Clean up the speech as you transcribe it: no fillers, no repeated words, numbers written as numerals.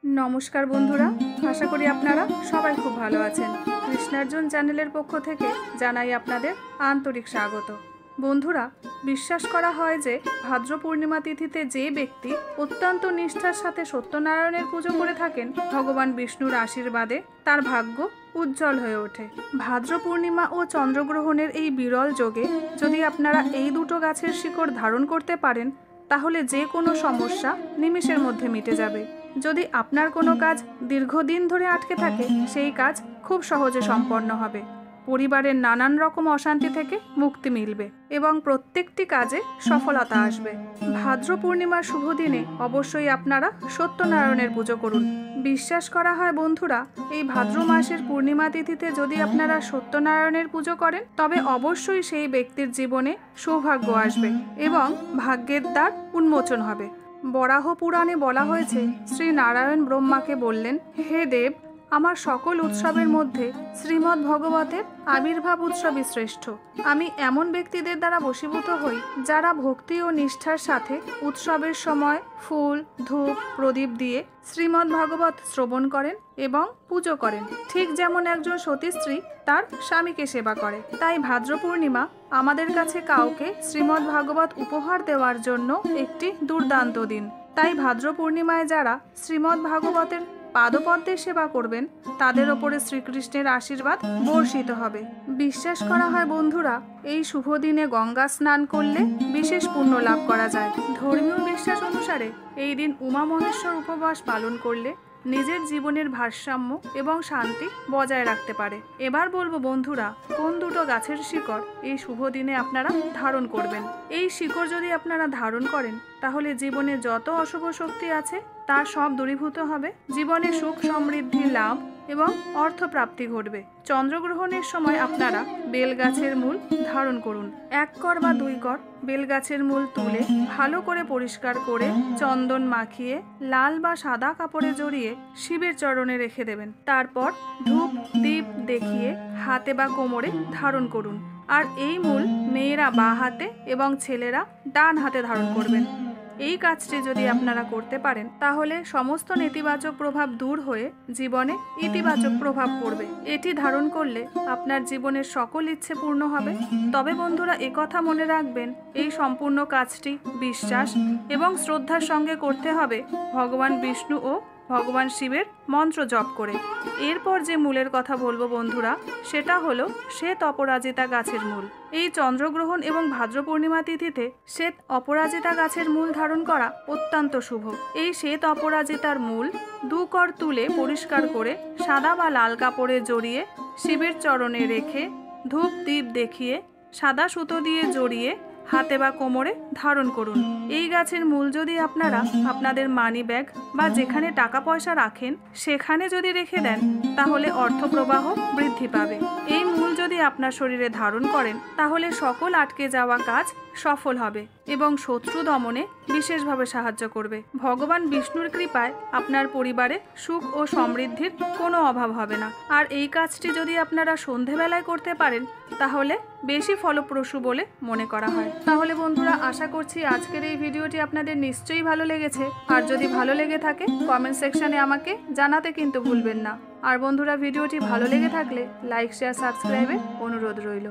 नमस्कार बंधुरा आशा करी आपनारा सबाई खूब भालो आछेन। कृष्णार्जुन चैनेलेर पक्ष थेके जानाई आपनादेर आंतरिक स्वागत। बंधुरा विश्वास करा हय जे भाद्र पूर्णिमा तिथिते जे व्यक्ति अत्यंत निष्ठार साथे सत्यनारायणेर पुजो करे थाकेन भगवान विष्णुर आशीर्वादे तार भाग्य उज्जवल हये ओठे। भाद्र पूर्णिमा और चंद्रग्रहणेर एई बिरल जोगे यदि आपनारा एई दुटो गाछेर शिकड़ धारण करते पारेन ताहले जे कोनो समस्या निमेषेर मध्य मिटे जाबे। यदि आपनार कोनो काज दीर्घदिन धरे आटके थाके सेई काज खूब सहजे सम्पन्न हबे, परिवारेर नानान रकम अशांति थेके मुक्ति मिलबे एवं प्रत्येकटी काजे सफलता आसबे। भाद्र पूर्णिमार शुभ दिने अवश्यई आपनारा सत्यनारायणेर पुजो करुन। विश्वास करा हय बंधुरा एई भाद्र मासेर पूर्णिमा तिथिते यदि आपनारा सत्यनारायणेर पुजो करें तबे अवश्यई सेई व्यक्तिर जीवने सौभाग्य आसबे एवं भाग्येर द्वार उन्मोचन हबे। बराह पुराणे बला हयेछे श्री नारायण ब्रह्माके बोललेन, हे देव, आमार सकल उत्सवेर मध्य श्रीमद् भगवतेर आविर्भाव उत्सवई श्रेष्ठ। आमी एमन व्यक्तिदेर द्वारा बशीभूत हई जारा भक्ति और निष्ठार साथे उत्सवेर समय फुल धूप प्रदीप दिए श्रीमद् भागवत श्रवण करें एवं पुजो करें, ठीक जेमन एकजन सती स्त्री तार स्वामीके सेवा करे। ताई भाद्र पूर्णिमा आमादेर काछे काउके श्रीमद् भागवत उपहार देवार जोन्नो एकटी दुर्दान्त दिन। ताई भाद्र पूर्णिमाय जारा श्रीमद् भागवतेर पादपद्मे सेवा करबेन तादेर ओपरे श्रीकृष्णेर आशीर्वाद बर्षित हबे। विश्वास करा हय बंधुरा एई शुभ दिने गंगा स्नान करले विशेष पुण्य लाभ करा जाय। धर्मीय विश्वास अनुसारे एई दिन उमा महेश्वर उपवास पालन करले निजेर जीवनेर भारसाम्य एवं शांति बजाय राखते पारे। एबार बोलबो बंधुरा कोन दुटो गाछेर शिकड़ एई शुभ दिने आपनारा धारण करबेन। एई शिकड़ यदि आपनारा धारण करें ताहले जीवने जत अशुभ शक्ति आछे ता सब दूरीभूत हबे, जीवने सुख समृद्धि लाभ एवं अर्थ प्राप्ति घटबे। चंद्रग्रहणेर समय आपनारा बेल गाछेर मूल धारण करुन। एक कर बा दुई कर बेल गाछेर मूल तुले भालो करे परिष्कार करे चंदन माखिए लाल बा सादा कापड़े जड़िए शिवेर चरणे रेखे देबेन। तारपर धूप दीप देखिए हाथे बा कोमरे धारण करुन। और एई मूल मेয়েরা बा हाथे एवं छेलेरा डान हाथे धारण करबेन। এই কাজটি যদি আপনারা করতে পারেন তাহলে সমস্ত নেতিবাচক প্রভাব দূর হয়ে জীবনে ইতিবাচক প্রভাব পড়বে। এটি ধারণ করলে আপনার জীবনের সকল ইচ্ছে পূর্ণ হবে। তবে বন্ধুরা একথা মনে রাখবেন এই সম্পূর্ণ কাজটি বিশ্বাস এবং শ্রদ্ধার সঙ্গে করতে হবে ভগবান বিষ্ণু ও ভগবান শিবের মন্ত্র জপ করে। এরপর যে মূলের কথা বলবো বন্ধুরা সেটা হলো শ্বেত অপরাজিতা গাছের মূল। এই চন্দ্রগ্রহণ এবং ভাদ্র পূর্ণিমা তিথিতে শ্বেত অপরাজিতা গাছের মূল ধারণ করা অত্যন্ত শুভ। এই শ্বেত অপরাজিতার মূল দু কর তুলে পরিষ্কার করে সাদা বা লাল কাপড়ে জড়িয়ে শিবের চরণে রেখে ধূপ দীপ দেখিয়ে সাদা সুতো দিয়ে জড়িয়ে হাতে বা কোমরে ধারণ করুন। এই গাছের মূল যদি আপনারা আপনাদের মানি ব্যাগ বা যেখানে টাকা পয়সা রাখেন সেখানে যদি রেখে দেন তাহলে অর্থ প্রবাহ বৃদ্ধি পাবে। এই মূল যদি আপনার শরীরে ধারণ করেন তাহলে সকল আটকে যাওয়া কাজ সফল হবে এবং শত্রু দমনে বিশেষভাবে সাহায্য করবে। ভগবান বিষ্ণুর কৃপায় আপনার পরিবারে সুখ ও সমৃদ্ধির কোনো অভাব হবে না। আর এই কাজটি যদি আপনারা সন্ধেবেলায় করতে পারেন তাহলে বেশি ফলপ্রসূ বলে মনে করা হয়। তাহলে বন্ধুরা আশা করছি আজকের এই ভিডিওটি আপনাদের নিশ্চয়ই ভালো লেগেছে। আর যদি ভালো লেগে থাকে কমেন্ট সেকশনে আমাকে জানাতে কিন্তু ভুলবেন না। আর বন্ধুরা ভিডিওটি ভালো লেগে থাকলে লাইক শেয়ার সাবস্ক্রাইবের অনুরোধ রইল।